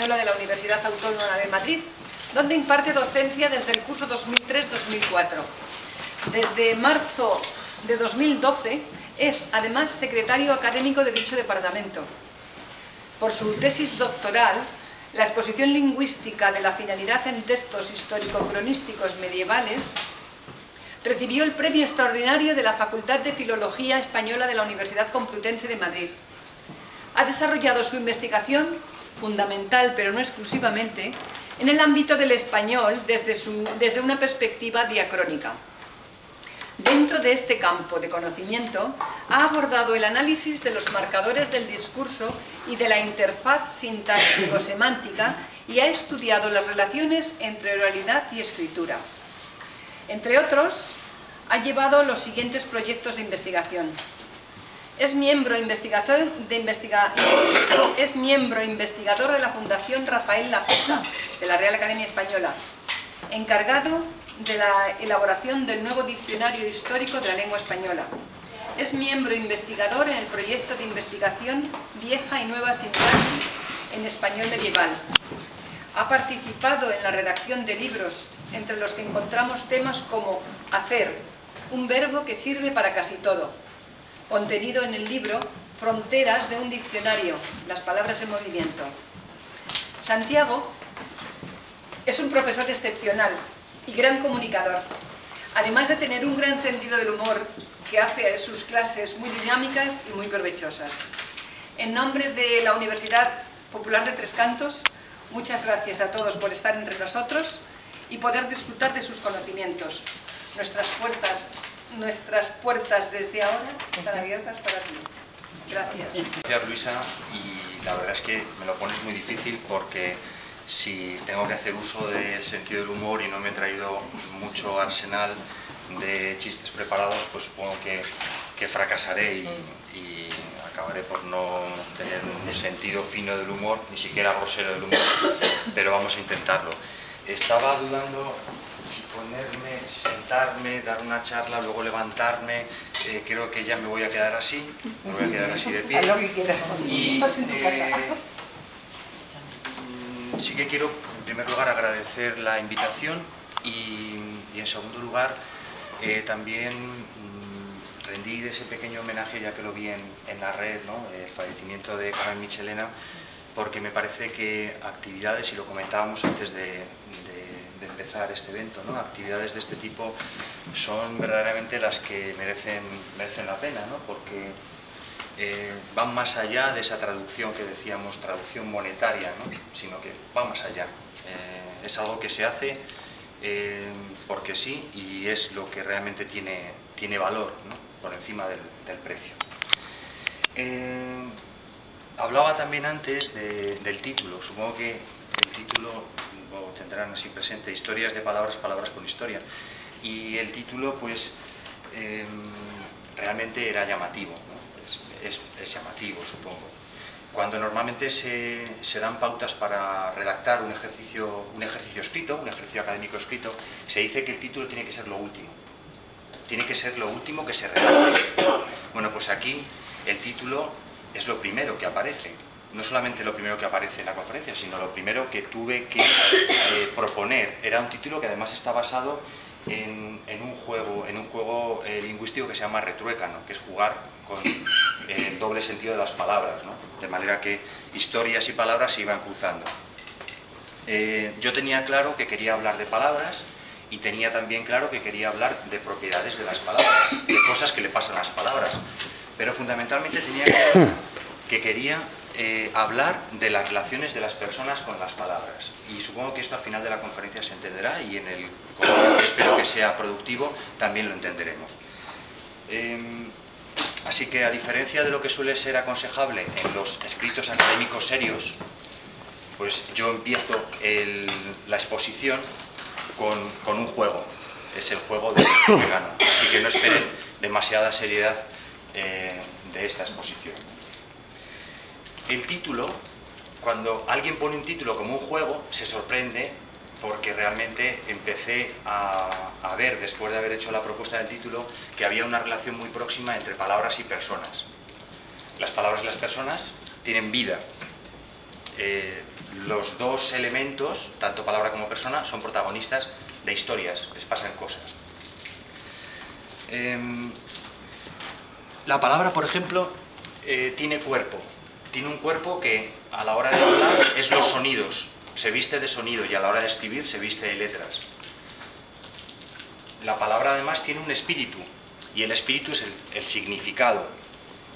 Española de la Universidad Autónoma de Madrid, donde imparte docencia desde el curso 2003-2004. Desde marzo de 2012 es, además, secretario académico de dicho departamento. Por su tesis doctoral, la exposición lingüística de la finalidad en textos histórico-cronísticos medievales, recibió el premio extraordinario de la Facultad de Filología Española de la Universidad Complutense de Madrid. Ha desarrollado su investigación, fundamental pero no exclusivamente, en el ámbito del español desde una perspectiva diacrónica. Dentro de este campo de conocimiento, ha abordado el análisis de los marcadores del discurso y de la interfaz sintáctico-semántica y ha estudiado las relaciones entre oralidad y escritura. Entre otros, ha llevado los siguientes proyectos de investigación. Es miembro investigador de la Fundación Rafael Lafesa, de la Real Academia Española, encargado de la elaboración del nuevo diccionario histórico de la lengua española. Es miembro investigador en el proyecto de investigación Vieja y Nueva Sintaxis en español medieval. Ha participado en la redacción de libros, entre los que encontramos temas como hacer, un verbo que sirve para casi todo, contenido en el libro Fronteras de un diccionario, las palabras en movimiento. Santiago es un profesor excepcional y gran comunicador, además de tener un gran sentido del humor que hace sus clases muy dinámicas y muy provechosas. En nombre de la Universidad Popular de Tres Cantos, muchas gracias a todos por estar entre nosotros y poder disfrutar de sus conocimientos. Nuestras puertas desde ahora están abiertas para ti. Gracias. Gracias, Luisa, y la verdad es que me lo pones muy difícil porque si tengo que hacer uso del sentido del humor y no me he traído mucho arsenal de chistes preparados, pues supongo que fracasaré y acabaré por no tener un sentido fino del humor, ni siquiera grosero del humor, pero vamos a intentarlo. Estaba dudando si ponerme, sentarme, dar una charla, luego levantarme. Creo que ya me voy a quedar así, de pie. Haz lo que quieras. Y sí que quiero, en primer lugar, agradecer la invitación y en segundo lugar, también rendir ese pequeño homenaje, ya que lo vi en la red, ¿no? El fallecimiento de Carmen Michelena, porque me parece que actividades, y lo comentábamos antes de empezar este evento, ¿no? Actividades de este tipo son verdaderamente las que merecen la pena, ¿no? Porque van más allá de esa traducción que decíamos, traducción monetaria, ¿no? Sino que va más allá. Es algo que se hace porque sí, y es lo que realmente tiene valor, ¿no? Por encima del precio. Hablaba también antes del título. Supongo que el título lo tendrán así presente, Historias de palabras, palabras con historia. Y el título, pues, realmente era llamativo, ¿no? Es llamativo, supongo. Cuando normalmente se dan pautas para redactar un ejercicio escrito, un ejercicio académico escrito, se dice que el título tiene que ser lo último. Tiene que ser lo último que se redacte. Bueno, pues aquí el título es lo primero que aparece. No solamente lo primero que aparece en la conferencia, sino lo primero que tuve que proponer. Era un título que además está basado en un juego lingüístico que se llama retruécano, que es jugar con el doble sentido de las palabras, ¿no? De manera que historias y palabras se iban cruzando. Yo tenía claro que quería hablar de palabras y tenía también claro que quería hablar de propiedades de las palabras, de cosas que le pasan a las palabras, pero fundamentalmente tenía claro que quería hablar de las relaciones de las personas con las palabras, y supongo que esto al final de la conferencia se entenderá, y en el coloquio, que espero que sea productivo, también lo entenderemos. Así que, a diferencia de lo que suele ser aconsejable en los escritos académicos serios, pues yo empiezo la exposición con un juego. Es el juego del vegano, así que no esperen demasiada seriedad de esta exposición. El título, cuando alguien pone un título como un juego, se sorprende porque realmente empecé a ver, después de haber hecho la propuesta del título, que había una relación muy próxima entre palabras y personas. Las palabras y las personas tienen vida. los dos elementos, tanto palabra como persona, son protagonistas de historias, les pasan cosas. La palabra, por ejemplo, tiene cuerpo. Tiene un cuerpo que a la hora de hablar es los sonidos. Se viste de sonido y a la hora de escribir se viste de letras. La palabra además tiene un espíritu, y el espíritu es el significado,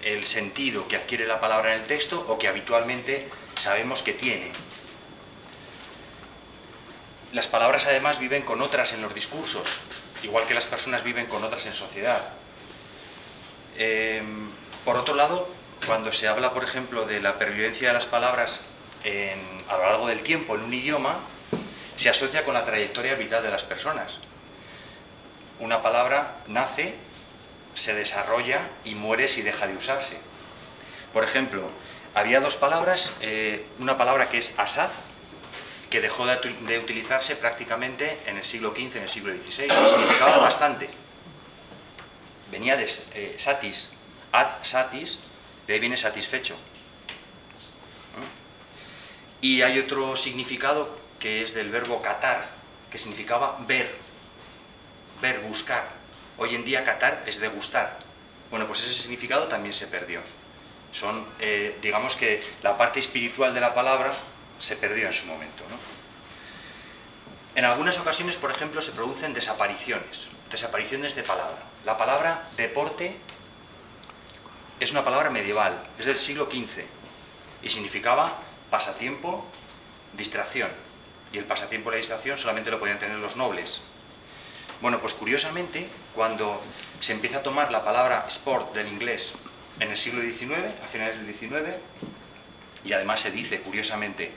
el sentido que adquiere la palabra en el texto o que habitualmente sabemos que tiene. Las palabras además viven con otras en los discursos, igual que las personas viven con otras en sociedad. Por otro lado, cuando se habla, por ejemplo, de la pervivencia de las palabras a lo largo del tiempo en un idioma, se asocia con la trayectoria vital de las personas. Una palabra nace, se desarrolla y muere si deja de usarse. Por ejemplo, había dos palabras, una palabra que es asaz, que dejó de utilizarse prácticamente en el siglo XV, en el siglo XVI, significaba bastante. Venía de satis, ad satis, de ahí viene satisfecho. Y hay otro significado que es del verbo catar, que significaba ver, buscar. Hoy en día catar es degustar. Bueno, pues ese significado también se perdió. Son, digamos que la parte espiritual de la palabra se perdió en su momento, ¿no? En algunas ocasiones, por ejemplo, se producen desapariciones de palabra. La palabra deporte es una palabra medieval, es del siglo XV y significaba pasatiempo, distracción. Y el pasatiempo y la distracción solamente lo podían tener los nobles. Bueno, pues curiosamente, cuando se empieza a tomar la palabra sport del inglés en el siglo XIX, a finales del XIX, y además se dice, curiosamente,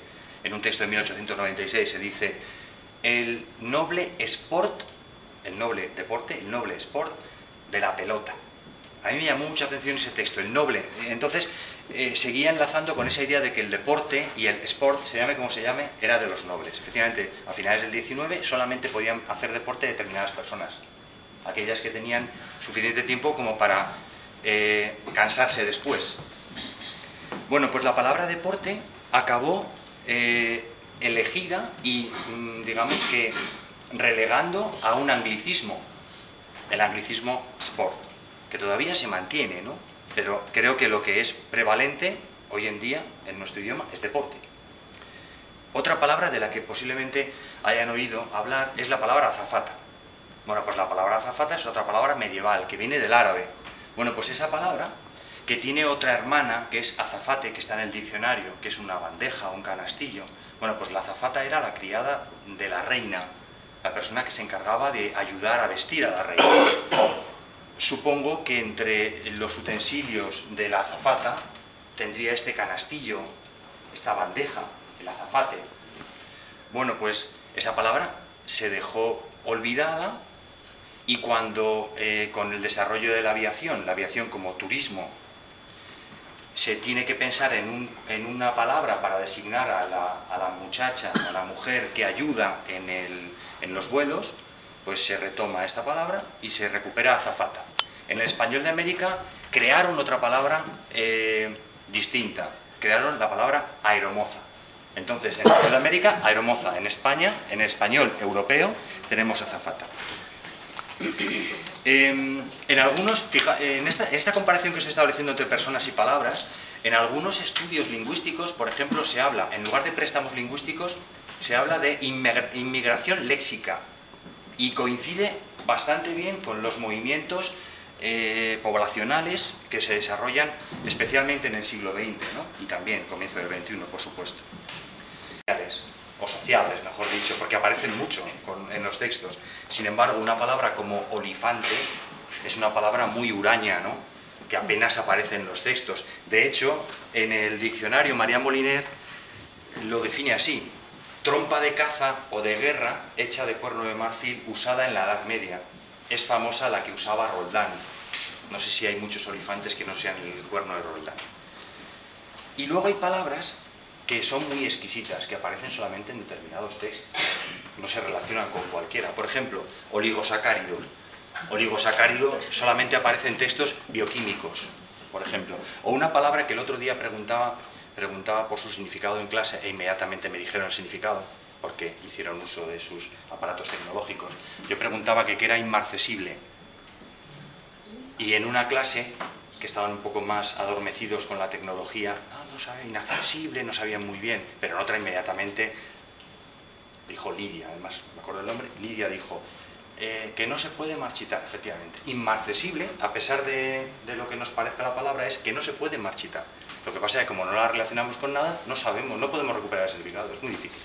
en un texto de 1896, se dice el noble sport, el noble deporte, el noble sport de la pelota. A mí me llamó mucha atención ese texto, el noble. Entonces, seguía enlazando con esa idea de que el deporte y el sport, se llame como se llame, era de los nobles. Efectivamente, a finales del XIX solamente podían hacer deporte determinadas personas. Aquellas que tenían suficiente tiempo como para cansarse después. Bueno, pues la palabra deporte acabó elegida y, digamos que, relegando a un anglicismo, el anglicismo sport, que todavía se mantiene, ¿no? Pero creo que lo que es prevalente hoy en día en nuestro idioma es deporte. Otra palabra de la que posiblemente hayan oído hablar es la palabra azafata. Bueno, pues la palabra azafata es otra palabra medieval, que viene del árabe. Bueno, pues esa palabra, que tiene otra hermana, que es azafate, que está en el diccionario, que es una bandeja, un canastillo. Bueno, pues la azafata era la criada de la reina, la persona que se encargaba de ayudar a vestir a la reina. Supongo que entre los utensilios de la azafata tendría este canastillo, esta bandeja, el azafate. Bueno, pues esa palabra se dejó olvidada y cuando con el desarrollo de la aviación como turismo, se tiene que pensar en una palabra para designar a la muchacha, a la mujer que ayuda en los vuelos, pues se retoma esta palabra y se recupera azafata. En el español de América crearon otra palabra distinta, crearon la palabra aeromoza. Entonces, en el español de América, aeromoza. En España, en el español europeo, tenemos azafata. En esta comparación que estoy estableciendo entre personas y palabras, en algunos estudios lingüísticos, por ejemplo, se habla, en lugar de préstamos lingüísticos, se habla de inmigración léxica y coincide bastante bien con los movimientos poblacionales que se desarrollan especialmente en el siglo XX, ¿no? Y también comienzo del XXI, por supuesto. O sociales, mejor dicho, porque aparecen mucho en los textos. Sin embargo, una palabra como olifante es una palabra muy huraña, ¿no? Que apenas aparece en los textos. De hecho, en el diccionario María Moliner lo define así: trompa de caza o de guerra hecha de cuerno de marfil usada en la Edad Media. Es famosa la que usaba Roldán. No sé si hay muchos olifantes que no sean el cuerno de Roldán. Y luego hay palabras que son muy exquisitas, que aparecen solamente en determinados textos. No se relacionan con cualquiera. Por ejemplo, oligosacárido. Oligosacárido solamente aparece en textos bioquímicos, por ejemplo. O una palabra que el otro día preguntaba preguntaba por su significado en clase e inmediatamente me dijeron el significado, porque hicieron uso de sus aparatos tecnológicos. Yo preguntaba que qué era inmarcesible, y en una clase que estaban un poco más adormecidos con la tecnología, no sabía, inaccesible, no sabían muy bien, pero en otra inmediatamente dijo Lidia, además me acuerdo el nombre, Lidia dijo que no se puede marchitar, efectivamente. Inmarcesible, a pesar de lo que nos parezca la palabra, es que no se puede marchitar. Lo que pasa es que como no la relacionamos con nada, no sabemos, no podemos recuperar el significado, es muy difícil.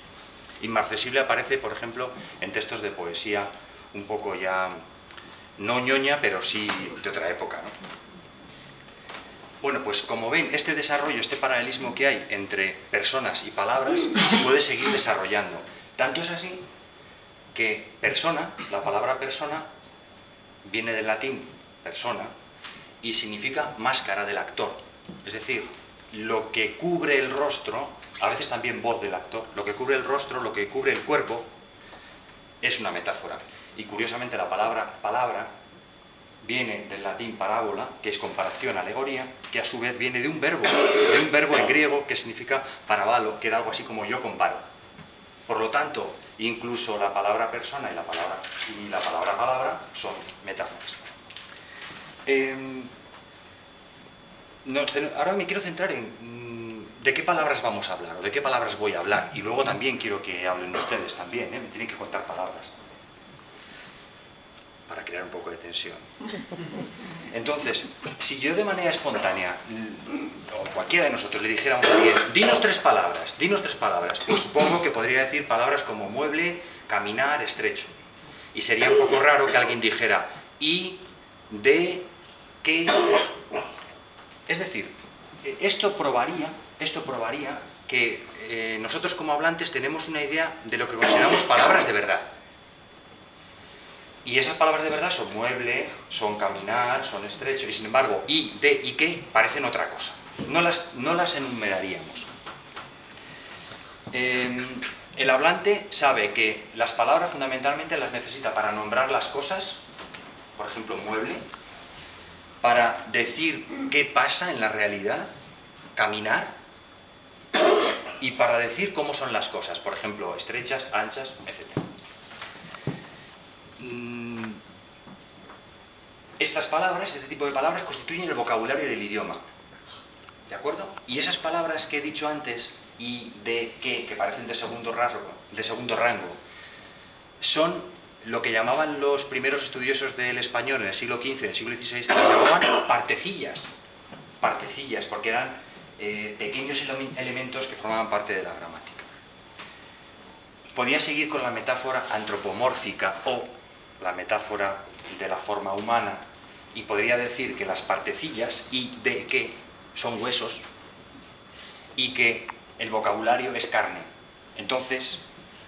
Inmarcesible aparece, por ejemplo, en textos de poesía un poco ya, no ñoña, pero sí de otra época, ¿no? Bueno, pues como ven, este desarrollo, este paralelismo que hay entre personas y palabras se puede seguir desarrollando. Tanto es así que persona, la palabra persona, viene del latín persona y significa máscara del actor. Es decir, lo que cubre el rostro, a veces también voz del actor, lo que cubre el rostro, lo que cubre el cuerpo, es una metáfora. Y curiosamente la palabra palabra viene del latín parábola, que es comparación, alegoría, que a su vez viene de un verbo en griego que significa parabalo, que era algo así como yo comparo. Por lo tanto, incluso la palabra persona y la palabra palabra son metáforas. Ahora me quiero centrar en de qué palabras vamos a hablar, o de qué palabras voy a hablar, y luego también quiero que hablen ustedes también, me tienen que contar palabras para crear un poco de tensión. Entonces, si yo de manera espontánea, o cualquiera de nosotros le dijéramos a alguien, dinos tres palabras, pues supongo que podría decir palabras como mueble, caminar, estrecho. Y sería un poco raro que alguien dijera, y, de, que... Es decir, esto probaría que nosotros como hablantes tenemos una idea de lo que consideramos palabras de verdad. Y esas palabras de verdad son mueble, son caminar, son estrecho, y sin embargo, y, de y qué parecen otra cosa. No las enumeraríamos. El hablante sabe que las palabras fundamentalmente las necesita para nombrar las cosas, por ejemplo, mueble, para decir qué pasa en la realidad, caminar, y para decir cómo son las cosas, por ejemplo, estrechas, anchas, etc. Estas palabras, este tipo de palabras, constituyen el vocabulario del idioma. ¿De acuerdo? Y esas palabras que he dicho antes, y de que parecen de segundo rango, son lo que llamaban los primeros estudiosos del español en el siglo XV, en el siglo XVI, las llamaban partecillas. Partecillas, porque eran pequeños elementos que formaban parte de la gramática. Podía seguir con la metáfora antropomórfica o la metáfora de la forma humana, y podría decir que las partecillas y de que son huesos y que el vocabulario es carne. Entonces,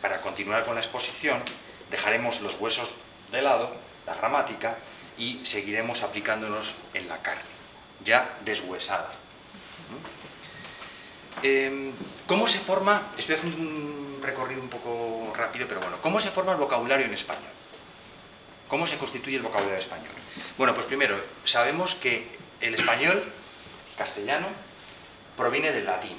para continuar con la exposición, dejaremos los huesos de lado, la gramática, y seguiremos aplicándonos en la carne, ya deshuesada. ¿Cómo se forma? Estoy haciendo un recorrido un poco rápido, pero bueno, ¿cómo se forma el vocabulario en español? ¿Cómo se constituye el vocabulario español? Bueno, pues primero, sabemos que el español castellano proviene del latín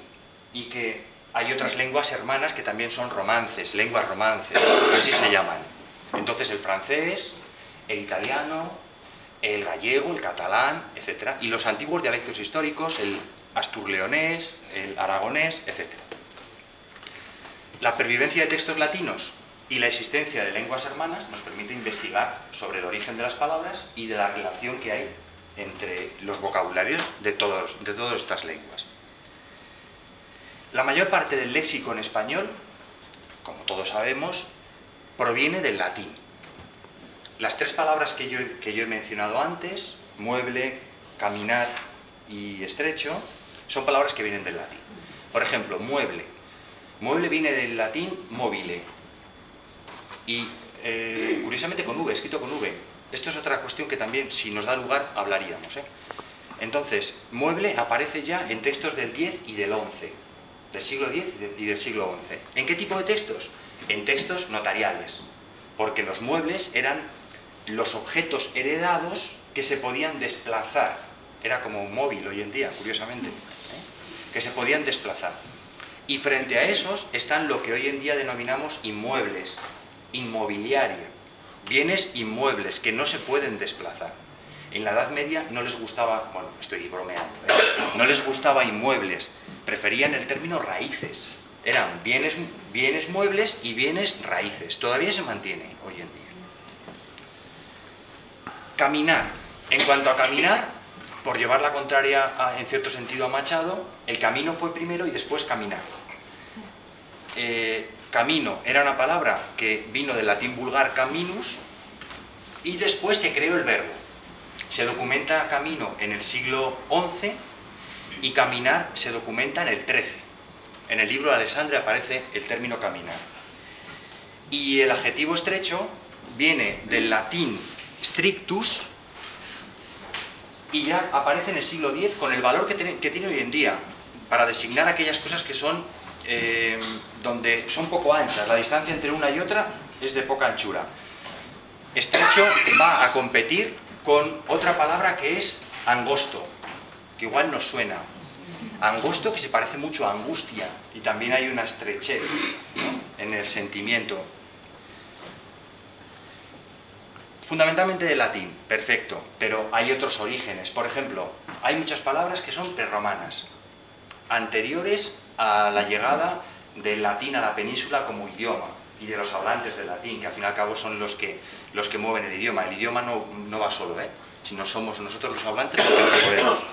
y que hay otras lenguas hermanas que también son romances, lenguas romances, así se llaman. Entonces el francés, el italiano, el gallego, el catalán, etc. Y los antiguos dialectos históricos, el asturleonés, el aragonés, etc. La pervivencia de textos latinos y la existencia de lenguas hermanas nos permite investigar sobre el origen de las palabras y de la relación que hay entre los vocabularios de todas estas lenguas. La mayor parte del léxico en español, como todos sabemos, proviene del latín. Las tres palabras que yo he mencionado antes, mueble, caminar y estrecho, son palabras que vienen del latín. Por ejemplo, mueble. Mueble viene del latín mobile. Y curiosamente con V, escrito con V. Esto es otra cuestión que también, si nos da lugar, hablaríamos. Entonces, mueble aparece ya en textos del X y del XI, del siglo X y del siglo XI. ¿En qué tipo de textos? En textos notariales, porque los muebles eran los objetos heredados que se podían desplazar. Era como un móvil hoy en día, curiosamente. que se podían desplazar. Y frente a esos están lo que hoy en día denominamos inmuebles, inmobiliaria, bienes inmuebles que no se pueden desplazar. En la Edad Media no les gustaba, bueno, estoy bromeando, no les gustaba inmuebles, preferían el término raíces. Eran bienes muebles y bienes raíces. Todavía se mantiene hoy en día. Caminar. En cuanto a caminar, por llevar la contraria en cierto sentido a Machado, el camino fue primero y después caminar. Camino era una palabra que vino del latín vulgar caminus y después se creó el verbo. Se documenta camino en el siglo XI y caminar se documenta en el XIII. En el libro de Alessandria aparece el término caminar. Y el adjetivo estrecho viene del latín strictus y ya aparece en el siglo X con el valor que tiene hoy en día para designar aquellas cosas que son donde son poco anchas. La distancia entre una y otra es de poca anchura. Estrecho va a competir con otra palabra que es angosto, que igual nos suena. Angosto, que se parece mucho a angustia, y también hay una estrechez, ¿no?, en el sentimiento. Fundamentalmente de latín, perfecto, pero hay otros orígenes. Por ejemplo, hay muchas palabras que son prerromanas, anteriores a la llegada del latín a la península como idioma, y de los hablantes del latín, que al fin y al cabo son los que mueven el idioma. El idioma no va solo, sino somos nosotros los hablantes los que lo movemos.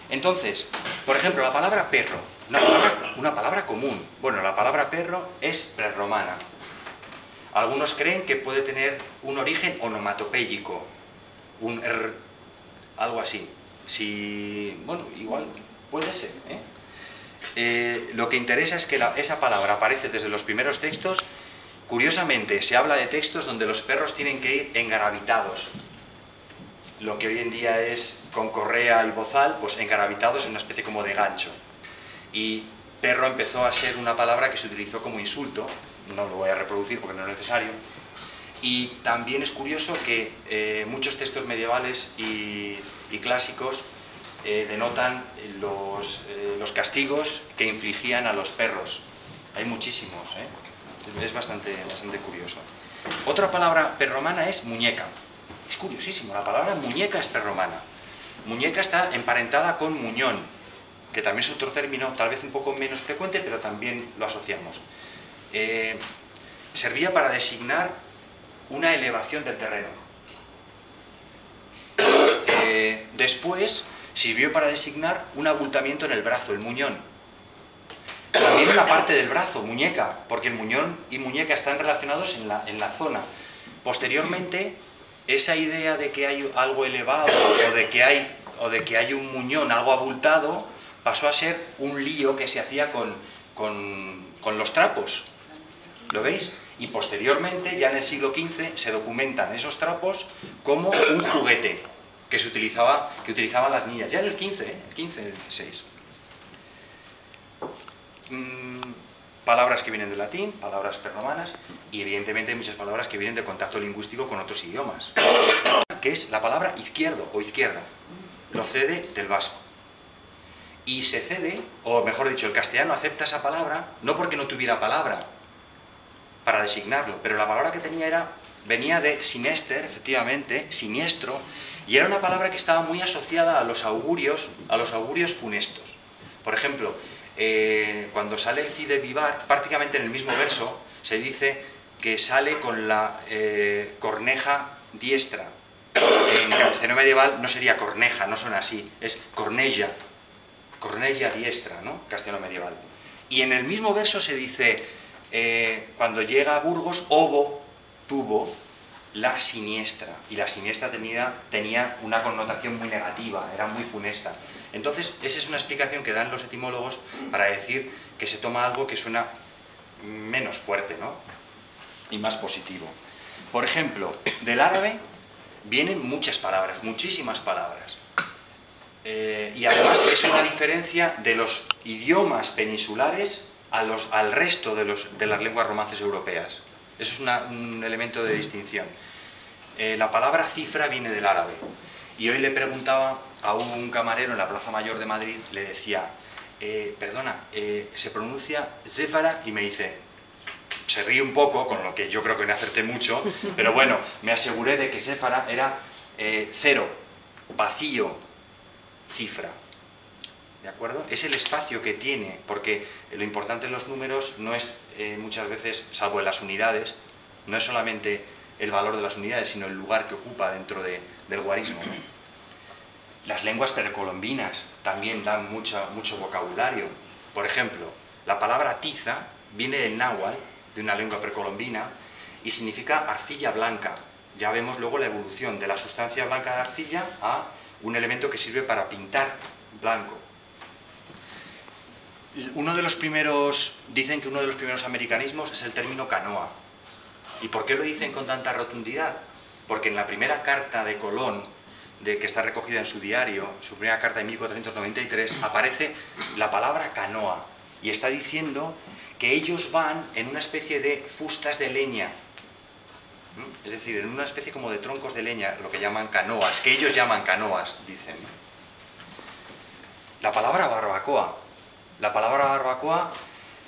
Entonces, por ejemplo, la palabra perro, una palabra común. Bueno, la palabra perro es prerromana. Algunos creen que puede tener un origen onomatopéyico, un r, algo así. Bueno, igual puede ser, lo que interesa es que esa palabra aparece desde los primeros textos. Curiosamente, se habla de textos donde los perros tienen que ir engarabitados. Lo que hoy en día es con correa y bozal, pues engarabitados es una especie como de gancho. Y perro empezó a ser una palabra que se utilizó como insulto, no lo voy a reproducir porque no es necesario. Y también es curioso que muchos textos medievales y clásicos denotan los castigos que infligían a los perros. Hay muchísimos, es bastante curioso. Otra palabra prerromana es muñeca. Es curiosísimo, la palabra muñeca es prerromana. Muñeca está emparentada con muñón, que también es otro término, tal vez un poco menos frecuente, pero también lo asociamos. Servía para designar una elevación del terreno. Después sirvió para designar un abultamiento en el brazo, el muñón. También una parte del brazo, muñeca, porque el muñón y muñeca están relacionados en la zona. Posteriormente, esa idea de que hay algo elevado o de que hay un muñón, algo abultado, pasó a ser un lío que se hacía con los trapos. ¿Lo veis? Y posteriormente, ya en el siglo XV, se documentan esos trapos como un juguete que utilizaban las niñas. Ya en el XV, el XVI. Palabras que vienen del latín, palabras prerromanas, y evidentemente hay muchas palabras que vienen de contacto lingüístico con otros idiomas, que es la palabra izquierdo o izquierda, lo cede del vasco. Y se cede, o mejor dicho, el castellano acepta esa palabra, no porque no tuviera palabra para designarlo, pero la palabra que venía de sinester, efectivamente, siniestro, y era una palabra que estaba muy asociada a los augurios funestos. Por ejemplo, cuando sale el Cide Vivar, prácticamente en el mismo verso, se dice que sale con la corneja diestra. En castellano medieval no sería corneja, no son así, es cornella diestra, ¿no? Castellano medieval. Y en el mismo verso se dice, cuando llega a Burgos, Obo tuvo la siniestra, y la siniestra tenía una connotación muy negativa, era muy funesta. Entonces, esa es una explicación que dan los etimólogos para decir que se toma algo que suena menos fuerte, ¿no?, y más positivo. Por ejemplo, del árabe vienen muchas palabras, muchísimas palabras. Y además es una diferencia de los idiomas peninsulares al resto de las lenguas romances europeas. Eso es un elemento de distinción. La palabra cifra viene del árabe. Y hoy le preguntaba a un camarero en la Plaza Mayor de Madrid, le decía, perdona, se pronuncia Séfara, y me dice, se ríe un poco, con lo que yo creo que me acerté mucho, pero bueno, me aseguré de que Séfara era cero, vacío, cifra. ¿De acuerdo? Es el espacio que tiene, porque lo importante en los números no es muchas veces, salvo en las unidades, no es solamente el valor de las unidades, sino el lugar que ocupa dentro del guarismo, ¿no? Las lenguas precolombinas también dan mucho vocabulario. Por ejemplo, la palabra tiza viene del náhuatl, de una lengua precolombina, y significa arcilla blanca. Ya vemos luego la evolución de la sustancia blanca de arcilla a un elemento que sirve para pintar blanco. Dicen que uno de los primeros americanismos es el término canoa. ¿Y por qué lo dicen con tanta rotundidad? Porque en la primera carta de Colón, que está recogida en su diario, su primera carta de 1493, aparece la palabra canoa, y está diciendo que ellos van en una especie de fustas de leña, es decir, en una especie como de troncos de leña, lo que llaman canoas, que ellos llaman canoas, dicen. La palabra barbacoa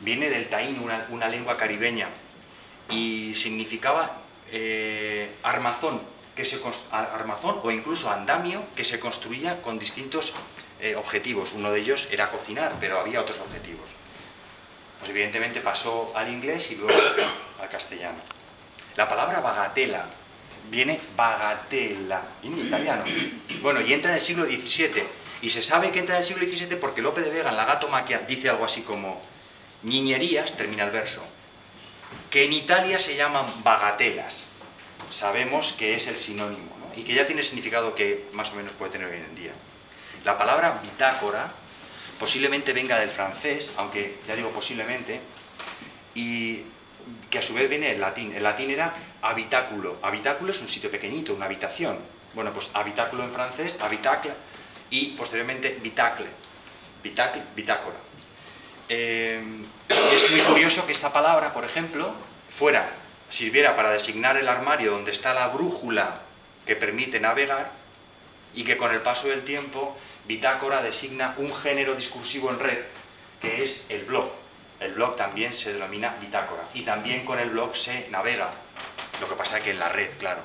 viene del taíno, una lengua caribeña, y significaba armazón o incluso andamio que se construía con distintos objetivos. Uno de ellos era cocinar, pero había otros objetivos. Pues evidentemente pasó al inglés y luego al castellano. La palabra bagatela viene bagatella, en italiano. Bueno, y entra en el siglo XVII. Y se sabe que entra en el siglo XVII porque Lope de Vega en la Gatomaquia dice algo así como niñerías, termina el verso, que en Italia se llaman bagatelas. Sabemos que es el sinónimo, ¿no? Y que ya tiene el significado que más o menos puede tener hoy en día. La palabra bitácora posiblemente venga del francés, aunque ya digo posiblemente, y que a su vez viene del latín. El latín era habitáculo. Habitáculo es un sitio pequeñito, una habitación. Bueno, pues habitáculo en francés, habitacle, y posteriormente bitacle, bitácora. Es muy curioso que esta palabra, por ejemplo, sirviera para designar el armario donde está la brújula que permite navegar, y que con el paso del tiempo bitácora designa un género discursivo en red, que es el blog. El blog también se denomina bitácora, y también con el blog se navega, lo que pasa que en la red, claro.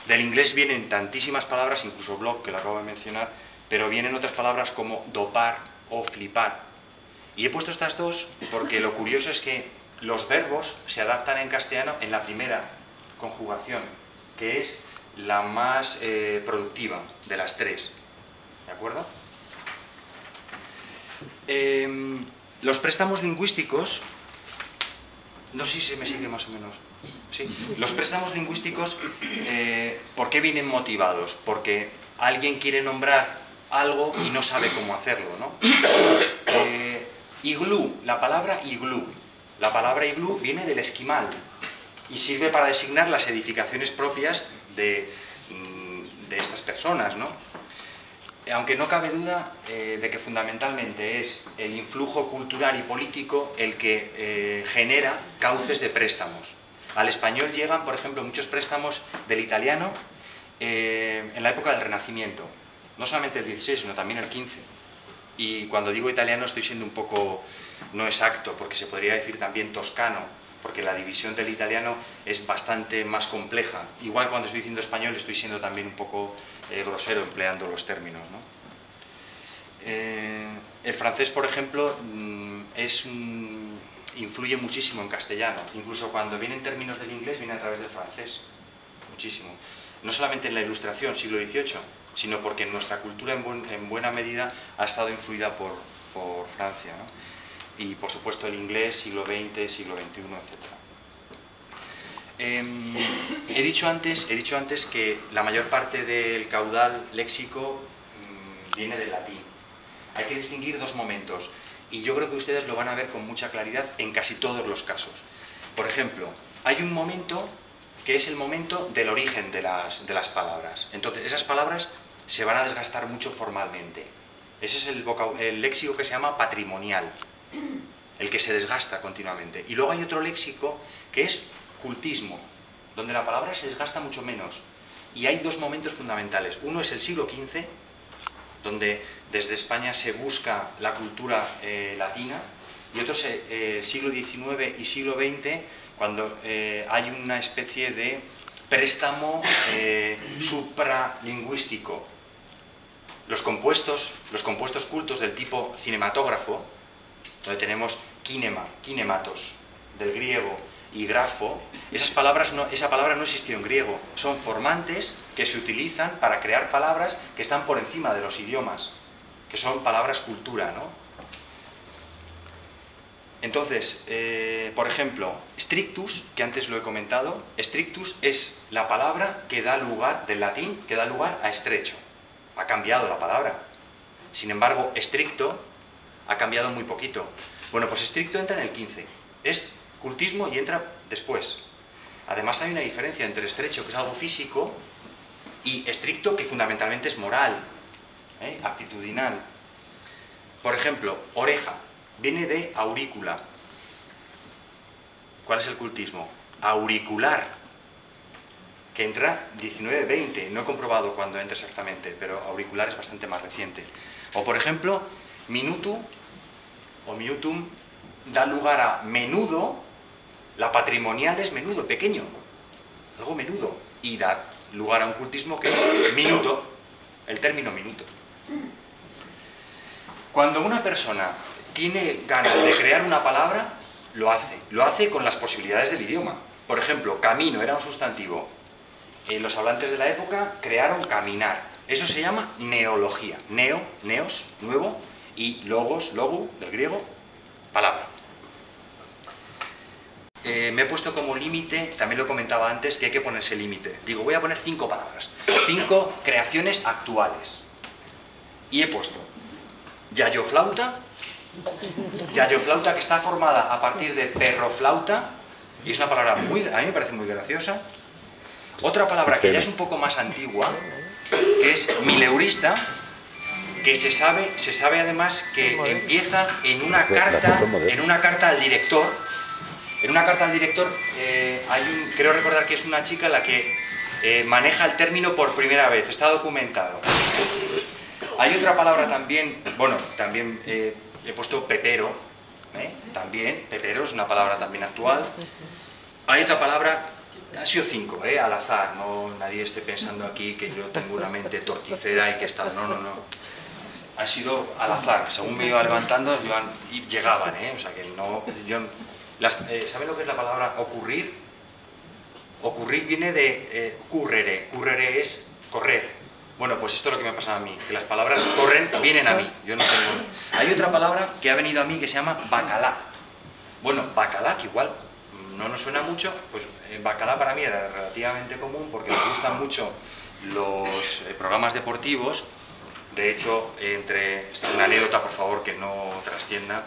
Del inglés vienen tantísimas palabras, incluso blog, que lo acabo de mencionar, pero vienen otras palabras como dopar o flipar. Y he puesto estas dos porque lo curioso es que los verbos se adaptan en castellano en la primera conjugación, que es la más productiva de las tres. ¿De acuerdo? Los préstamos lingüísticos, no sé si se me sigue más o menos. Sí. Los préstamos lingüísticos, ¿por qué vienen motivados? Porque alguien quiere nombrar algo y no sabe cómo hacerlo, ¿no? Iglú, la palabra iglú. La palabra iglú viene del esquimal y sirve para designar las edificaciones propias de estas personas, ¿no? Aunque no cabe duda de que fundamentalmente es el influjo cultural y político el que genera cauces de préstamos. Al español llegan, por ejemplo, muchos préstamos del italiano en la época del Renacimiento. No solamente el 16, sino también el 15. Y cuando digo italiano estoy siendo un poco no exacto, porque se podría decir también toscano, porque la división del italiano es bastante más compleja. Igual cuando estoy diciendo español estoy siendo también un poco grosero empleando los términos, ¿no? El francés, por ejemplo, influye muchísimo en castellano. Incluso cuando vienen términos del inglés, viene a través del francés. Muchísimo. No solamente en la Ilustración, siglo XVIII, sino porque nuestra cultura en buena medida ha estado influida por Francia, ¿no? Y por supuesto el inglés, siglo XX, siglo XXI, etc. He dicho antes que la mayor parte del caudal léxico viene del latín. Hay que distinguir dos momentos, y yo creo que ustedes lo van a ver con mucha claridad en casi todos los casos. Por ejemplo, hay un momento que es el momento del origen de las palabras. Entonces, esas palabras se van a desgastar mucho formalmente. Ese es el léxico que se llama patrimonial, el que se desgasta continuamente. Y luego hay otro léxico que es cultismo, donde la palabra se desgasta mucho menos. Y hay dos momentos fundamentales. Uno es el siglo XV, donde desde España se busca la cultura latina, y otros siglo XIX y siglo XX, cuando hay una especie de préstamo supralingüístico. Los compuestos cultos del tipo cinematógrafo, donde tenemos kinema, kinematos, del griego, y grafo, esa palabra no existió en griego, son formantes que se utilizan para crear palabras que están por encima de los idiomas, que son palabras cultura, ¿no? Entonces, por ejemplo, strictus, que antes lo he comentado, strictus es la palabra que da lugar, del latín, que da lugar a estrecho. Ha cambiado la palabra. Sin embargo, estricto ha cambiado muy poquito. Bueno, pues estricto entra en el 15. Es cultismo y entra después. Además hay una diferencia entre estrecho, que es algo físico, y estricto, que fundamentalmente es moral, actitudinal. Por ejemplo, oreja, viene de aurícula. ¿Cuál es el cultismo? Auricular, que entra 19-20, no he comprobado cuándo entra exactamente, pero auricular es bastante más reciente. O por ejemplo, minutu o minutum da lugar a menudo, la patrimonial es menudo, pequeño, algo menudo, y da lugar a un cultismo que es minuto, el término minuto. Cuando una persona tiene ganas de crear una palabra, lo hace con las posibilidades del idioma. Por ejemplo, camino era un sustantivo. Los hablantes de la época crearon caminar. Eso se llama neología. Neo, neos, nuevo, y logos, logu, del griego, palabra. Me he puesto como límite, también lo comentaba antes, que hay que ponerse límite. Digo, voy a poner 5 palabras, 5 creaciones actuales. Y he puesto yayoflauta, que está formada a partir de perroflauta, y es una palabra a mí me parece muy graciosa. Otra palabra que ya es un poco más antigua, que es mileurista, que se sabe además que empieza en una carta al director. En una carta al director creo recordar que es una chica la que maneja el término por primera vez, está documentado. Hay otra palabra también, bueno, también he puesto pepero, también, pepero es una palabra también actual. Hay otra palabra, han sido 5, al azar, no nadie esté pensando aquí que yo tengo una mente torticera y que está, no. Ha sido al azar, según me iba levantando y llegaban, o sea que no, ¿saben lo que es la palabra ocurrir? Ocurrir viene de currere, currere es correr. Bueno, pues esto es lo que me ha pasado a mí, que las palabras corren, vienen a mí, yo no tengo... Hay otra palabra que ha venido a mí que se llama bacalá. Bueno, bacalá, que igual no nos suena mucho, pues bacalá para mí era relativamente común porque me gustan mucho los programas deportivos. De hecho, esto es una anécdota, por favor, que no trascienda,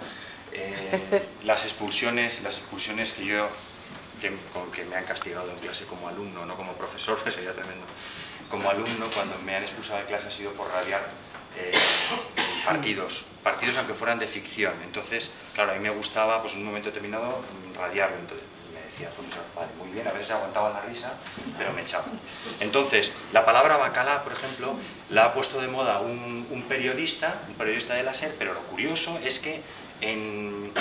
las expulsiones que me han castigado en clase como alumno, no como profesor, pues sería tremendo. Como alumno, cuando me han expulsado de clase ha sido por radiar partidos aunque fueran de ficción. Entonces, claro, a mí me gustaba, pues en un momento determinado, radiarlo. Entonces me decía, profesor, vale, muy bien, a veces aguantaba la risa, pero me echaban. Entonces, la palabra bacalá, por ejemplo, la ha puesto de moda un periodista de la SER, pero lo curioso es que en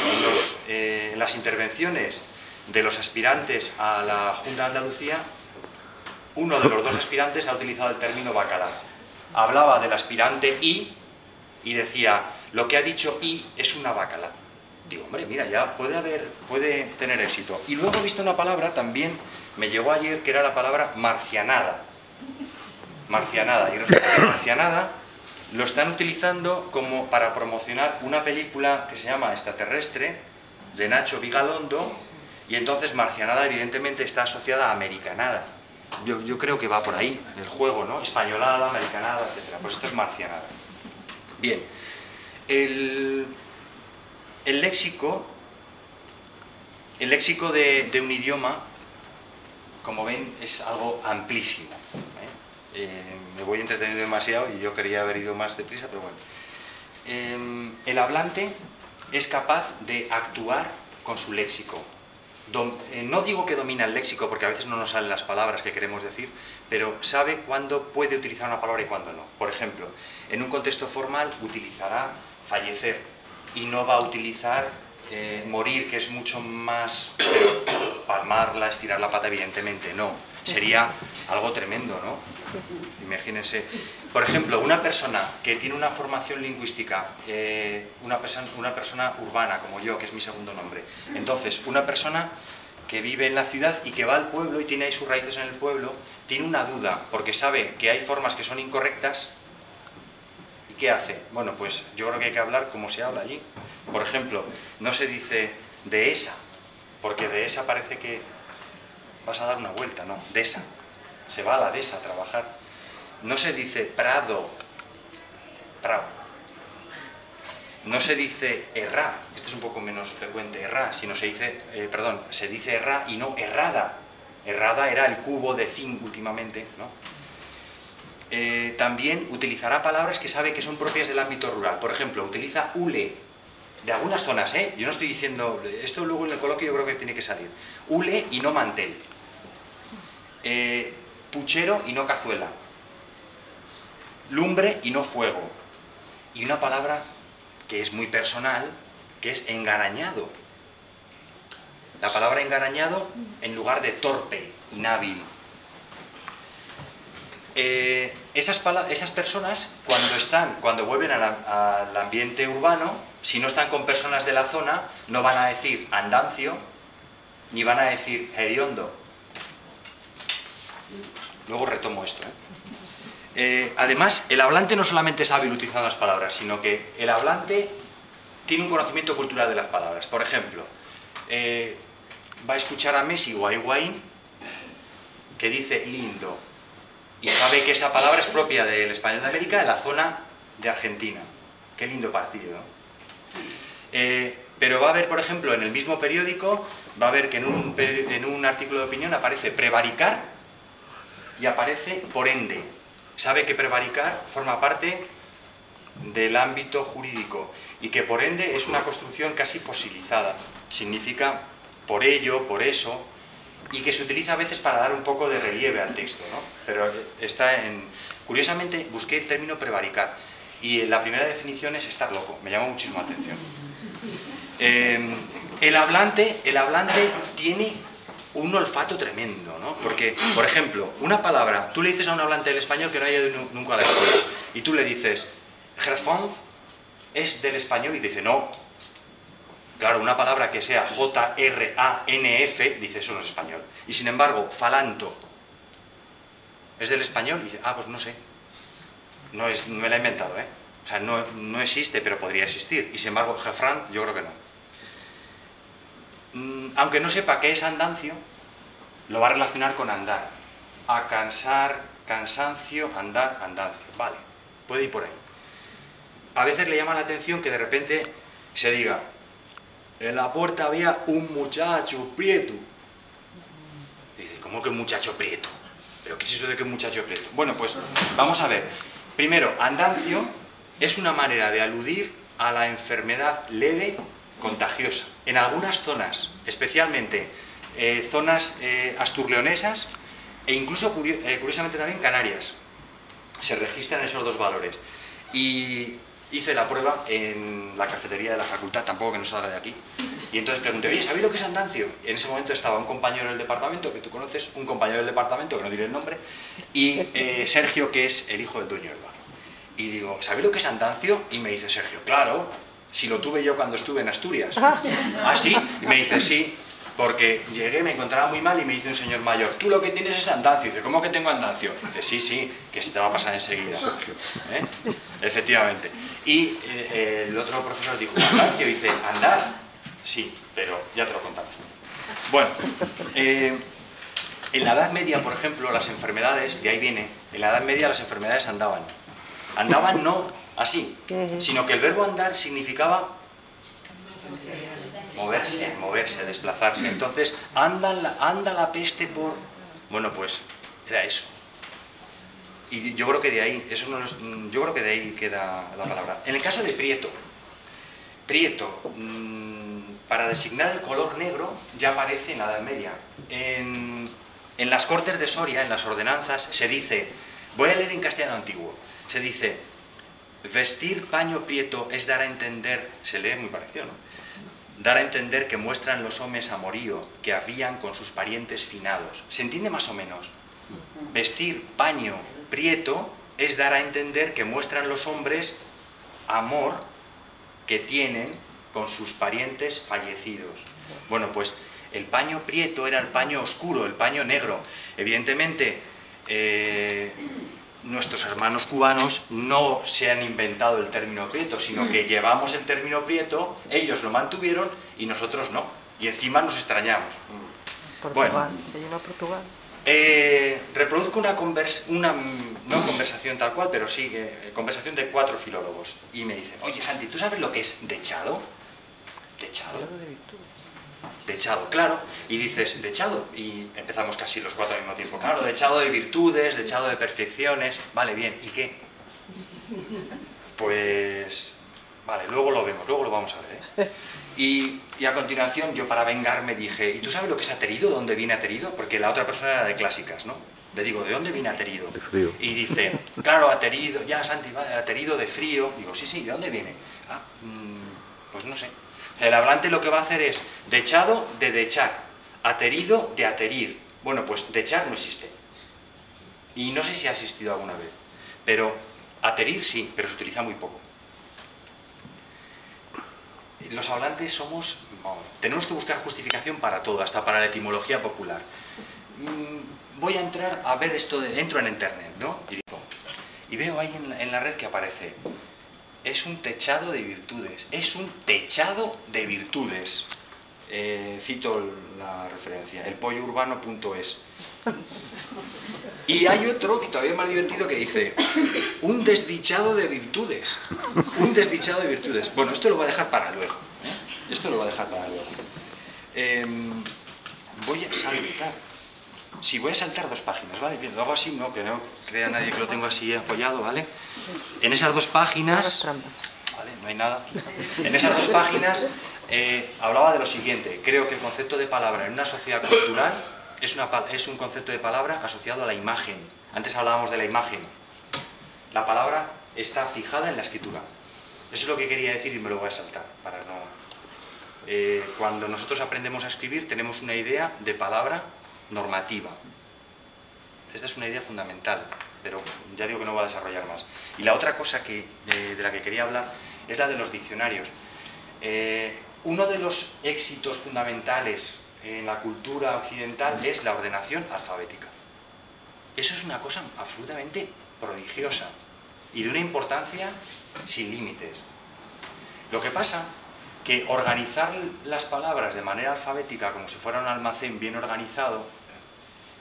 las intervenciones de los aspirantes a la Junta de Andalucía, uno de los 2 aspirantes ha utilizado el término bacalá. Hablaba del aspirante y decía, lo que ha dicho I es una bacalá. Digo, hombre, mira, ya puede tener éxito. Y luego he visto una palabra, también me llegó ayer, que era la palabra marcianada. Marcianada. Y resulta que marcianada lo están utilizando como para promocionar una película que se llama Extraterrestre, de Nacho Vigalondo, y entonces marcianada evidentemente está asociada a americanada. Yo creo que va por ahí, el juego, ¿no? Españolada, americanada, etc. Pues esto es marcianada. Bien, el léxico de un idioma, como ven, es algo amplísimo. Me voy entreteniendo demasiado y yo quería haber ido más deprisa, pero bueno. El hablante es capaz de actuar con su léxico. no digo que domina el léxico, porque a veces no nos salen las palabras que queremos decir, pero sabe cuándo puede utilizar una palabra y cuándo no. Por ejemplo, en un contexto formal utilizará fallecer y no va a utilizar morir, que es mucho más, pero palmarla, estirar la pata, evidentemente, no. Sería algo tremendo, ¿no? Imagínense. Por ejemplo, una persona que tiene una formación lingüística, una persona urbana como yo, que es mi segundo nombre. Entonces, una persona que vive en la ciudad y que va al pueblo y tiene ahí sus raíces en el pueblo, tiene una duda, porque sabe que hay formas que son incorrectas. ¿Y qué hace? Bueno, pues yo creo que hay que hablar como se habla allí. Por ejemplo, no se dice dehesa, porque dehesa parece que vas a dar una vuelta, no, dehesa. Se va a la dehesa a trabajar. No se dice prado, prado. No se dice errá, esto es un poco menos frecuente, errá, sino se dice, se dice errá y no errada. Errada era el cubo de zinc últimamente, ¿no? También utilizará palabras que sabe que son propias del ámbito rural. Por ejemplo, utiliza hule, de algunas zonas, ¿eh? Yo no estoy diciendo, esto luego en el coloquio yo creo que tiene que salir. Hule y no mantel. Puchero y no cazuela. Lumbre y no fuego. Y una palabra que es muy personal, que es engarañado. La palabra engarañado en lugar de torpe, inhábil. Esas personas, cuando vuelven al ambiente urbano, si no están con personas de la zona, no van a decir andancio, ni van a decir hediondo. Luego retomo esto, además, el hablante no solamente es hábil utilizando las palabras, sino que el hablante tiene un conocimiento cultural de las palabras. Por ejemplo, va a escuchar a Messi o a Higuaín que dice lindo y sabe que esa palabra es propia del español de América, en la zona de Argentina. Qué lindo partido, ¿no? Pero va a haber, por ejemplo, en el mismo periódico, va a ver que en un artículo de opinión aparece prevaricar y aparece por ende. Sabe que prevaricar forma parte del ámbito jurídico y que por ende es una construcción casi fosilizada. Significa por ello, por eso, y que se utiliza a veces para dar un poco de relieve al texto, ¿no? Pero está en... Curiosamente busqué el término prevaricar y la primera definición es estar loco. Me llama muchísimo la atención. El hablante tiene un olfato tremendo, ¿no? Porque, por ejemplo, una palabra, tú le dices a un hablante del español que no haya ido nunca a la escuela, y tú le dices, Gerfond es del español, y te dice, no. Claro, una palabra que sea J-R-A-N-F, dice, eso no es español. Y sin embargo, falanto, ¿es del español? Y dice, ah, pues no sé. No me la he inventado, ¿eh? O sea, no existe, pero podría existir. Y sin embargo, Gefran, yo creo que no. Aunque no sepa qué es andancio, lo va a relacionar con andar. A cansar, cansancio, andar, andancio. Vale, puede ir por ahí. A veces le llama la atención que de repente se diga, en la puerta había un muchacho prieto. Y dice, ¿cómo que un muchacho prieto? ¿Pero qué es eso de que un muchacho prieto? Bueno, pues vamos a ver. Primero, andancio es una manera de aludir a la enfermedad leve contagiosa. En algunas zonas, especialmente zonas asturleonesas e incluso curiosamente también Canarias, se registran esos dos valores. Y hice la prueba en la cafetería de la facultad, tampoco que no salga de aquí, y entonces pregunté, oye, ¿sabéis lo que es andancio? Y en ese momento estaba un compañero del departamento, que tú conoces, un compañero del departamento, que no diré el nombre, y Sergio, que es el hijo del dueño del bar. Y digo, ¿sabéis lo que es andancio? Y me dice Sergio, claro, si lo tuve yo cuando estuve en Asturias. ¿Ah, sí? Y me dice, sí, porque llegué, me encontraba muy mal y me dice un señor mayor, tú lo que tienes es andancio. Y dice, ¿cómo que tengo andancio? Y dice, sí, sí, que se te va a pasar enseguida. Efectivamente. Y el otro profesor dijo, andancio, y dice, andar. Sí, pero ya te lo contamos. Bueno, en la Edad Media, por ejemplo, las enfermedades, de ahí viene, en la Edad Media las enfermedades andaban. Andaban no así, sino que el verbo andar significaba moverse, desplazarse. Entonces, anda la peste por... Bueno, pues era eso. Y yo creo que de ahí, yo creo que de ahí queda la palabra. En el caso de prieto, para designar el color negro ya aparece en la Edad Media. En las Cortes de Soria, en las ordenanzas, se dice, voy a leer en castellano antiguo, se dice, vestir paño prieto es dar a entender, se lee muy parecido, ¿no? Dar a entender que muestran los hombres amorío, que habían con sus parientes finados. ¿Se entiende más o menos? Vestir paño prieto es dar a entender que muestran los hombres amor que tienen con sus parientes fallecidos. Bueno, pues el paño prieto era el paño oscuro, el paño negro. Evidentemente, nuestros hermanos cubanos no se han inventado el término prieto, sino que llevamos el término prieto, ellos lo mantuvieron y nosotros no. Y encima nos extrañamos. Portugal, Bueno, se llama Portugal. reproduzco una no conversación tal cual, pero sí conversación de 4 filólogos. Y me dicen, oye Santi, ¿tú sabes lo que es dechado? ¿Dechado? Dechado, claro. Y dices, dechado. Y empezamos casi los 4 al mismo tiempo. Claro, dechado de virtudes, dechado de perfecciones. Vale, bien. ¿Y qué? Pues... Vale, luego lo vemos, luego lo vamos a ver, ¿eh? Y a continuación yo para vengarme dije, ¿y tú sabes lo que es aterido? ¿Dónde viene aterido? Porque la otra persona era de clásicas, ¿no? Le digo, ¿de dónde viene aterido? De frío. Y dice, claro, aterido, ya Santi, vale, aterido de frío. Digo, sí, ¿de dónde viene? Ah, pues no sé. El hablante lo que va a hacer es dechado de dechar, aterido de aterir. Bueno, pues dechar no existe. Y no sé si ha existido alguna vez. Pero aterir sí, pero se utiliza muy poco. Los hablantes somos, vamos, tenemos que buscar justificación para todo, hasta para la etimología popular. Voy a entrar a ver esto, entro en internet, ¿no? Y veo ahí en la red que aparece, es un techado de virtudes, es un techado de virtudes. Cito la referencia, elpollourbano.es. Y hay otro que todavía es más divertido que dice, un desdichado de virtudes. Un desdichado de virtudes. Bueno, esto lo voy a dejar para luego. Esto lo voy a dejar para luego. Voy a saltar. Sí, voy a saltar 2 páginas, ¿vale? Bien, lo hago así, ¿no? Que no crea nadie que lo tengo así apoyado, ¿vale? En esas 2 páginas... Vale, no hay nada. En esas 2 páginas hablaba de lo siguiente. Creo que el concepto de palabra en una sociedad cultural es un concepto de palabra asociado a la imagen. Antes hablábamos de la imagen. La palabra está fijada en la escritura. Eso es lo que quería decir y me lo voy a saltar para no... cuando nosotros aprendemos a escribir tenemos una idea de palabra normativa. Esta es una idea fundamental, pero ya digo que no voy a desarrollar más. Y la otra cosa de la que quería hablar es la de los diccionarios. Uno de los éxitos fundamentales en la cultura occidental es la ordenación alfabética. Eso es una cosa absolutamente prodigiosa y de una importancia sin límites. Lo que pasa que organizar las palabras de manera alfabética como si fuera un almacén bien organizado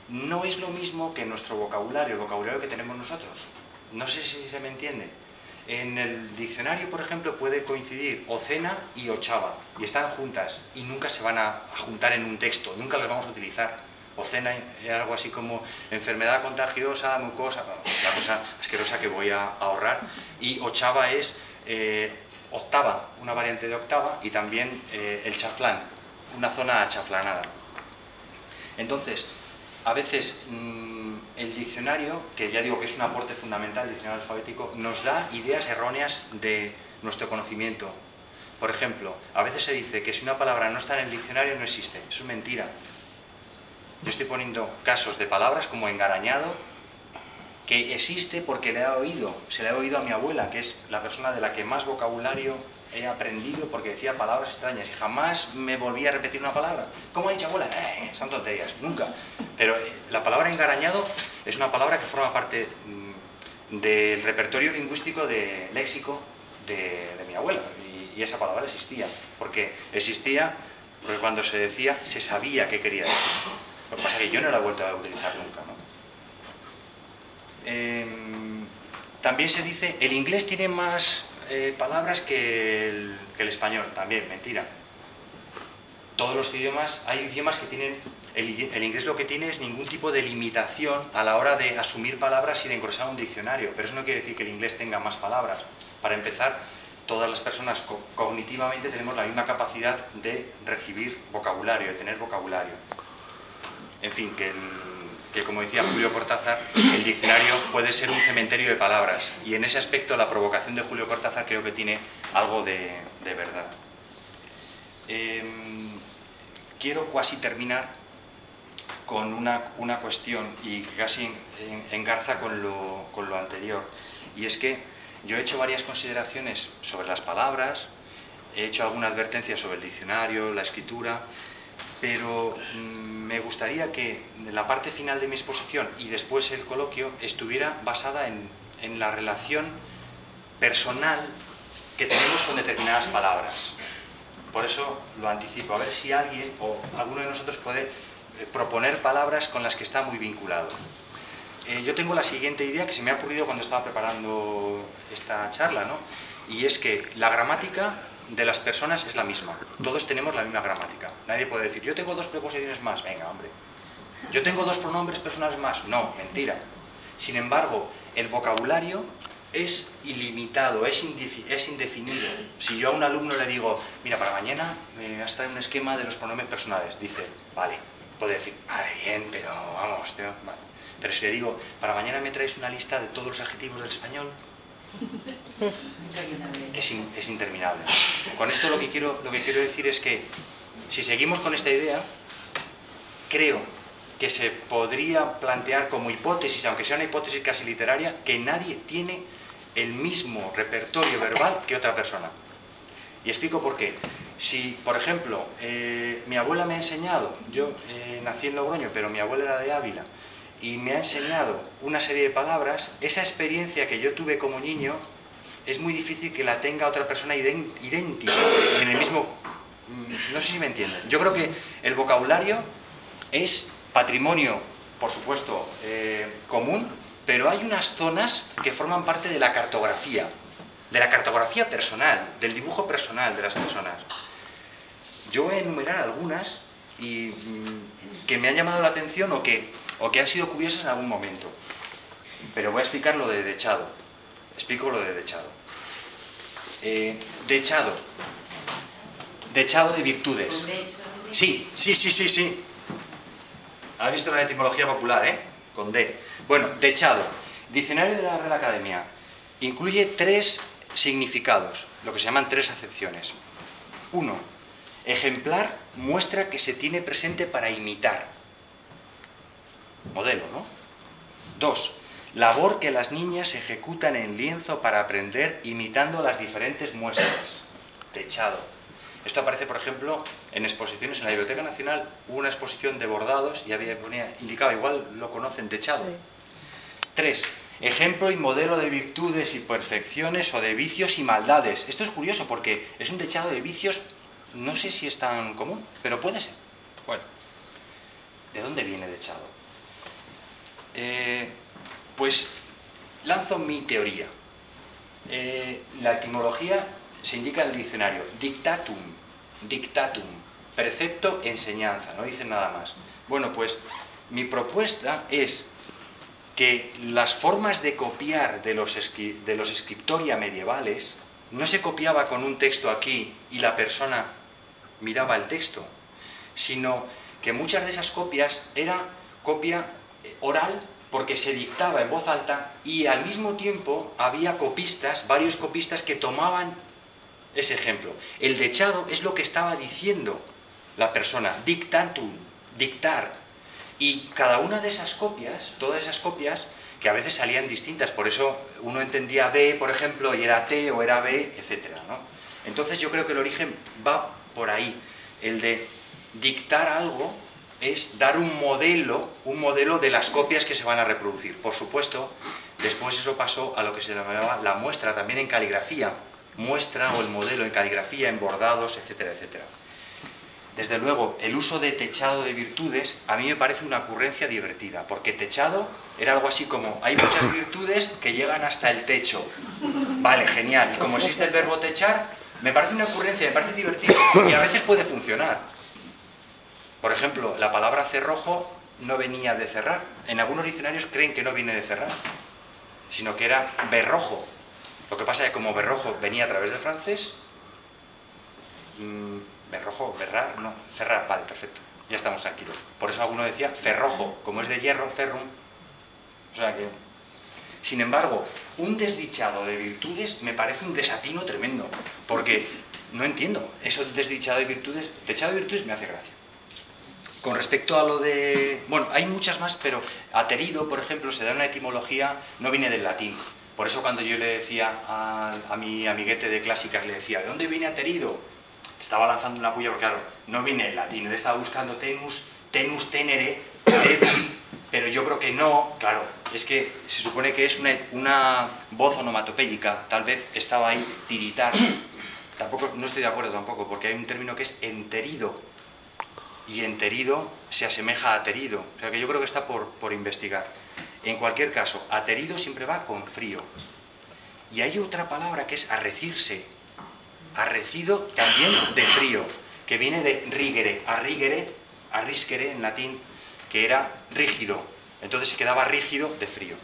no es lo mismo que nuestro vocabulario, el vocabulario que tenemos nosotros. No sé si se me entiende. En el diccionario, por ejemplo, puede coincidir ocena y ochava, y están juntas, y nunca se van a juntar en un texto, nunca las vamos a utilizar. Ocena es algo así como enfermedad contagiosa, mucosa, la cosa asquerosa que voy a ahorrar, y ochava es octava, una variante de octava, y también el chaflán, una zona achaflanada. Entonces, a veces el diccionario, que ya digo que es un aporte fundamental, el diccionario alfabético, nos da ideas erróneas de nuestro conocimiento. Por ejemplo, a veces se dice que si una palabra no está en el diccionario no existe. Eso es mentira. Yo estoy poniendo casos de palabras como engarañado, que existe porque le he oído, se le ha oído a mi abuela, que es la persona de la que más vocabulario he aprendido porque decía palabras extrañas y jamás me volví a repetir una palabra. ¿Cómo ha dicho abuela? Son tonterías, nunca. Pero la palabra engarañado es una palabra que forma parte del repertorio lingüístico de léxico de mi abuela. Y esa palabra existía, porque cuando se decía, se sabía qué quería decir. Lo que pasa es que yo no la he vuelto a utilizar nunca, ¿no? También se dice, el inglés tiene más palabras que el español, también, mentira. Todos los idiomas, hay idiomas que tienen, el inglés lo que tiene es ningún tipo de limitación a la hora de asumir palabras y de engrosar un diccionario, pero eso no quiere decir que el inglés tenga más palabras. Para empezar, todas las personas cognitivamente tenemos la misma capacidad de recibir vocabulario, de tener vocabulario. En fin, que como decía Julio Cortázar, el diccionario puede ser un cementerio de palabras, y en ese aspecto la provocación de Julio Cortázar creo que tiene algo de verdad. Quiero casi terminar con una cuestión, y que casi engarza con lo anterior, y es que yo he hecho varias consideraciones sobre las palabras, he hecho alguna advertencia sobre el diccionario, la escritura, pero me gustaría que la parte final de mi exposición y después el coloquio estuviera basada en la relación personal que tenemos con determinadas palabras. Por eso lo anticipo, a ver si alguien o alguno de nosotros puede proponer palabras con las que está muy vinculado. Yo tengo la siguiente idea que se me ha ocurrido cuando estaba preparando esta charla, ¿no? Y es que la gramática de las personas es la misma. Todos tenemos la misma gramática. Nadie puede decir, yo tengo 2 preposiciones más. Venga, hombre. Yo tengo 2 pronombres personales más. No, mentira. Sin embargo, el vocabulario es ilimitado, es indefinido. Si yo a un alumno le digo, mira, para mañana me vas a traer un esquema de los pronombres personales, dice, vale, puede decir, vale, bien, pero vamos, tío, vale. Pero si le digo, para mañana me traes una lista de todos los adjetivos del español, es interminable. Con esto lo que quiero decir es que, si seguimos con esta idea, creo que se podría plantear como hipótesis, aunque sea una hipótesis casi literaria, que nadie tiene el mismo repertorio verbal que otra persona. Y explico por qué. Si, por ejemplo, mi abuela me ha enseñado, yo nací en Logroño, pero mi abuela era de Ávila, y me ha enseñado una serie de palabras, esa experiencia que yo tuve como niño, es muy difícil que la tenga otra persona idéntica, en el mismo... No sé si me entienden. Yo creo que el vocabulario es patrimonio, por supuesto, común, pero hay unas zonas que forman parte de la cartografía personal, del dibujo personal de las personas. Yo voy a enumerar algunas y que me han llamado la atención o que han sido curiosas en algún momento. Pero voy a explicar lo de dechado. Explico lo de dechado. Dechado de virtudes. Sí. ¿Has visto la etimología popular, Con D. Bueno, dechado. Diccionario de la Real Academia. Incluye 3 significados, lo que se llaman 3 acepciones. 1. Ejemplar, muestra que se tiene presente para imitar. Modelo, ¿no? 2. Labor que las niñas ejecutan en lienzo para aprender imitando las diferentes muestras. Dechado. Esto aparece, por ejemplo, en exposiciones en la Biblioteca Nacional. Hubo una exposición de bordados y indicaba, igual lo conocen, dechado. Sí. 3. Ejemplo y modelo de virtudes y perfecciones o de vicios y maldades. Esto es curioso porque es un dechado de vicios, no sé si es tan común, pero puede ser. Bueno, ¿de dónde viene dechado? Pues lanzo mi teoría. La etimología se indica en el diccionario. Dictatum, precepto, enseñanza, no dice nada más. Bueno, pues mi propuesta es que las formas de copiar de los scriptoria medievales no se copiaba con un texto aquí y la persona miraba el texto, sino que muchas de esas copias era copia oral porque se dictaba en voz alta y al mismo tiempo había copistas, varios copistas que tomaban ese ejemplo. El dechado es lo que estaba diciendo la persona, dictatum, dictar. Y cada una de esas copias, todas esas copias, que a veces salían distintas, por eso uno entendía D, por ejemplo, y era T o era B, etcétera, ¿no? Entonces yo creo que el origen va por ahí. El de dictar algo es dar un modelo de las copias que se van a reproducir. Por supuesto, después eso pasó a lo que se llamaba la muestra, también en caligrafía, muestra o el modelo en caligrafía, en bordados, etcétera, etcétera. Desde luego, el uso de techado de virtudes a mí me parece una ocurrencia divertida, porque techado era algo así como, hay muchas virtudes que llegan hasta el techo. Vale, genial. Y como existe el verbo techar, me parece una ocurrencia, me parece divertido y a veces puede funcionar. Por ejemplo, la palabra cerrojo no venía de cerrar. En algunos diccionarios creen que no viene de cerrar, sino que era berrojo. Lo que pasa es que como berrojo venía a través del francés, berrojo, berrar, no, cerrar, vale, perfecto, ya estamos tranquilos. Por eso alguno decía cerrojo, como es de hierro, ferrum. O sea que, sin embargo, un desdichado de virtudes me parece un desatino tremendo, porque no entiendo, eso desdichado de virtudes me hace gracia. Con respecto a lo de... Bueno, hay muchas más, pero aterido, por ejemplo, se da una etimología, no viene del latín. Por eso cuando yo le decía a mi amiguete de clásicas, le decía, ¿de dónde viene aterido? Estaba lanzando una puya porque, claro, no viene del latín. Él estaba buscando tenus, tenere, débil, pero yo creo que no, claro, es que se supone que es una voz onomatopéyica, tal vez estaba ahí tiritar. Tampoco, no estoy de acuerdo tampoco, porque hay un término que es enterido, y enterido se asemeja a aterido, o sea que yo creo que está por investigar. En cualquier caso, aterido siempre va con frío. Y hay otra palabra que es arrecirse, arrecido también de frío, que viene de rigere, arriscere en latín, que era rígido, entonces se quedaba rígido de frío.